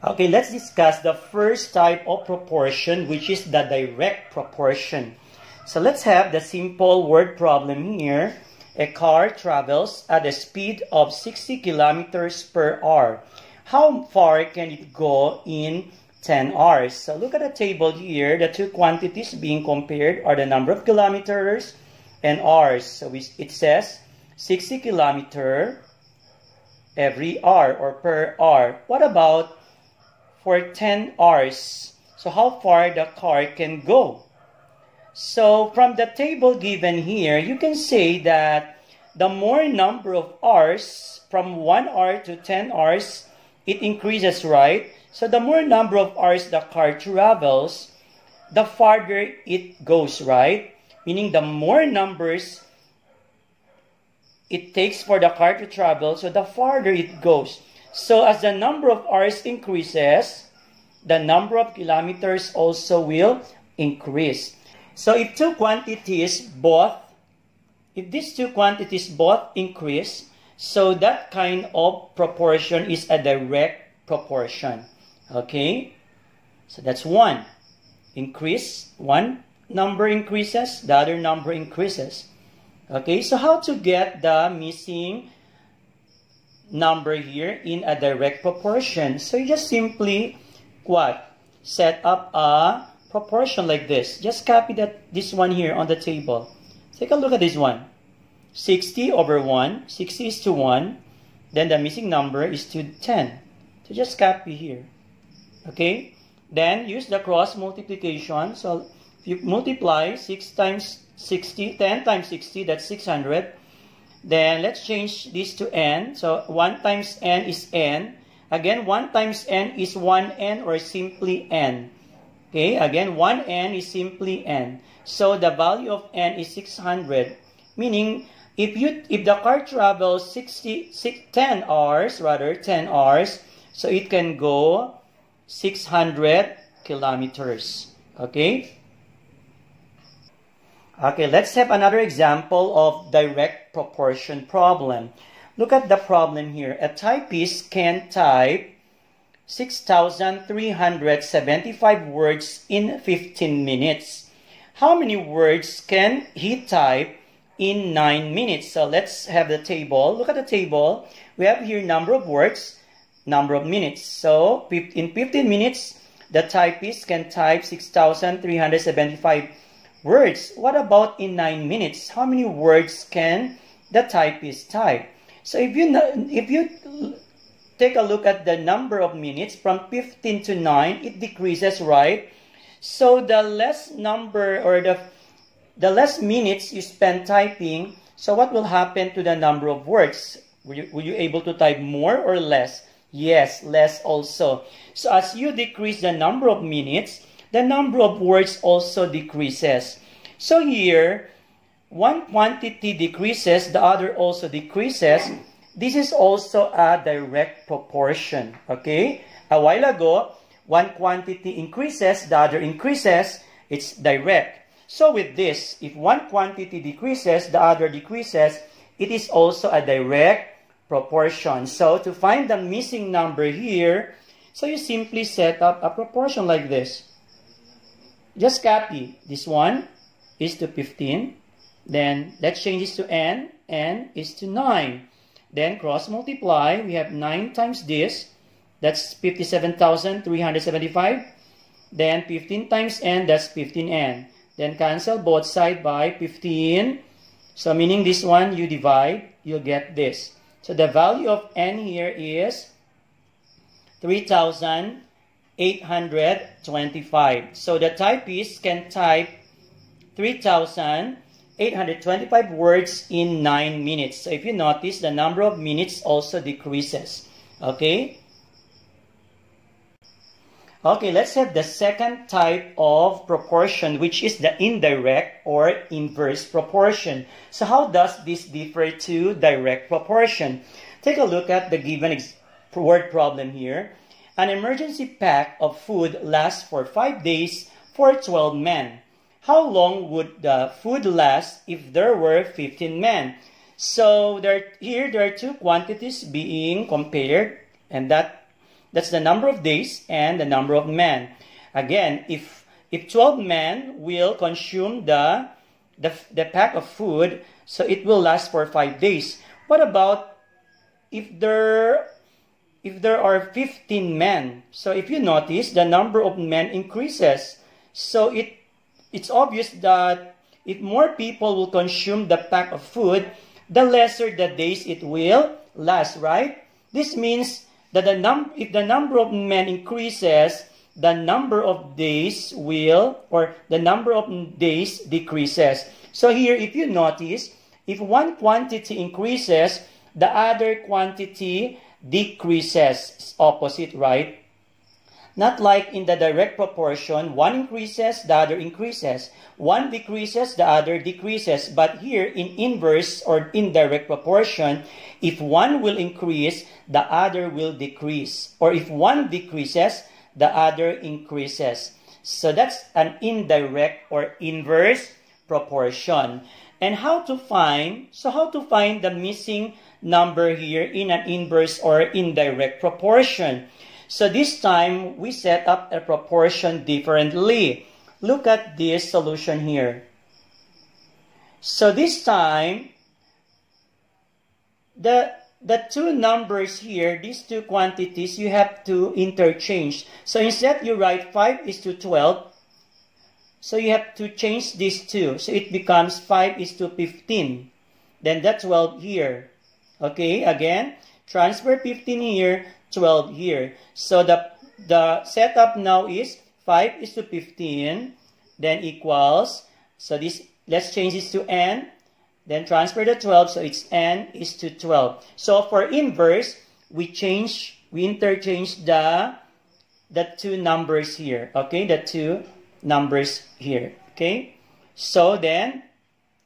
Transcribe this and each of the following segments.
Okay, let's discuss the first type of proportion, which is the direct proportion. So let's have the simple word problem here. A car travels at a speed of 60 kilometers per hour. How far can it go in 10 hours? So look at the table here. The two quantities being compared are the number of kilometers and hours. So it says 60 kilometer every hour or per hour. What about for 10 hours? So how far the car can go? So from the table given here, you can say that the more number of hours, from 1 hour to 10 hours, it increases, right? So the more number of hours the car travels, the farther it goes, right? Meaning the more numbers it takes for the car to travel, so the farther it goes. So as the number of hours increases, the number of kilometers also will increase. So if these two quantities both increase, so that kind of proportion is a direct proportion. Okay? So that's one. Increase, one number increases, the other number increases. Okay, so how to get the missing number here in a direct proportion? So you just simply, set up a proportion like this. Just copy this one here on the table. Take a look at this one. 60 over 1. 60 is to 1. Then the missing number is to 10. So just copy here. Okay? Then use the cross multiplication. So if you multiply 6 times 60, 10 times 60, that's 600. Then let's change this to n. So 1 times n is n. Again, 1 times n is 1n or simply n. Okay, again, 1n is simply n. So the value of n is 600. Meaning, if the car travels 10 hours, so it can go 600 kilometers. Okay? Okay, let's have another example of direct proportion problem. Look at the problem here. A typist can type 6,375 words in 15 minutes. How many words can he type in 9 minutes? So let's have the table. Look at the table. We have here number of words, number of minutes. So in 15 minutes, the typist can type 6,375 words. What about in 9 minutes? How many words can the typist type? So if you take a look at the number of minutes from 15 to 9, it decreases, right? So the less number or the less minutes you spend typing, so what will happen to the number of words? Will you able to type more or less? Yes, less also. So as you decrease the number of minutes, the number of words also decreases. So here, one quantity decreases, the other also decreases. This is also a direct proportion. Okay? A while ago, one quantity increases, the other increases. It's direct. So with this, if one quantity decreases, the other decreases, it is also a direct proportion. So to find the missing number here, so you simply set up a proportion like this. Just copy. This one is to 15. Then let's change this to n. N is to 9. Then cross multiply. We have 9 times this. That's 57,375. Then 15 times n, that's 15n. Then cancel both sides by 15. So meaning this one, you divide, you'll get this. So the value of n here is 3,825. So the typist can type 3,825 words in 9 minutes. So if you notice, the number of minutes also decreases. Okay? Okay, let's have the second type of proportion, which is the indirect or inverse proportion. So how does this differ to direct proportion? Take a look at the given word problem here. An emergency pack of food lasts for 5 days for 12 men. How long would the food last if there were 15 men? So here there are two quantities being compared, and that That's the number of days and the number of men. Again, if 12 men will consume the pack of food, so it will last for 5 days. What about if there are 15 men? So if you notice, the number of men increases. So it's obvious that if more people will consume the pack of food, the lesser the days it will last, right? This means that if the number of men increases, the number of days decreases. So here, if you notice, if one quantity increases, the other quantity decreases. It's opposite, right? Not like in the direct proportion, one increases, the other increases. One decreases, the other decreases. But here in inverse or indirect proportion, if one will increase, the other will decrease. Or if one decreases, the other increases. So that's an indirect or inverse proportion. And how to find the missing number here in an inverse or indirect proportion? So this time, we set up a proportion differently. Look at this solution here. So this time, the two numbers here, these two quantities, you have to interchange. So instead, you write 5:12. So you have to change these two. So it becomes 5:15. Then that's 12 here. Okay, again, transfer 15 here, 12 here. So the setup now is 5:15, then equals, so this, let's change this to n, then transfer the 12, so it's n:12. So for inverse, we interchange the two numbers here, okay, the two numbers here, okay. So then,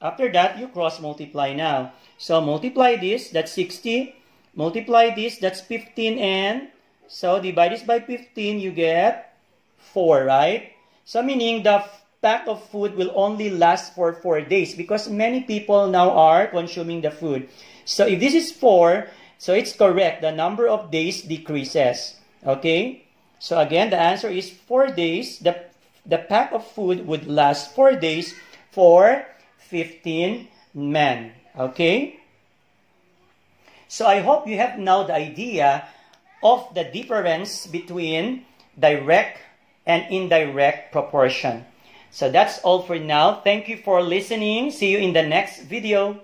after that, you cross multiply now. So multiply this, that's 60. Multiply this, that's 15n. So divide this by 15, you get 4, right? So meaning the pack of food will only last for 4 days because many people now are consuming the food. So if this is 4, so it's correct. The number of days decreases. Okay? So again, the answer is 4 days. The pack of food would last 4 days for 15 men. Okay? So I hope you have now the idea of the difference between direct and indirect proportion. So that's all for now. Thank you for listening. See you in the next video.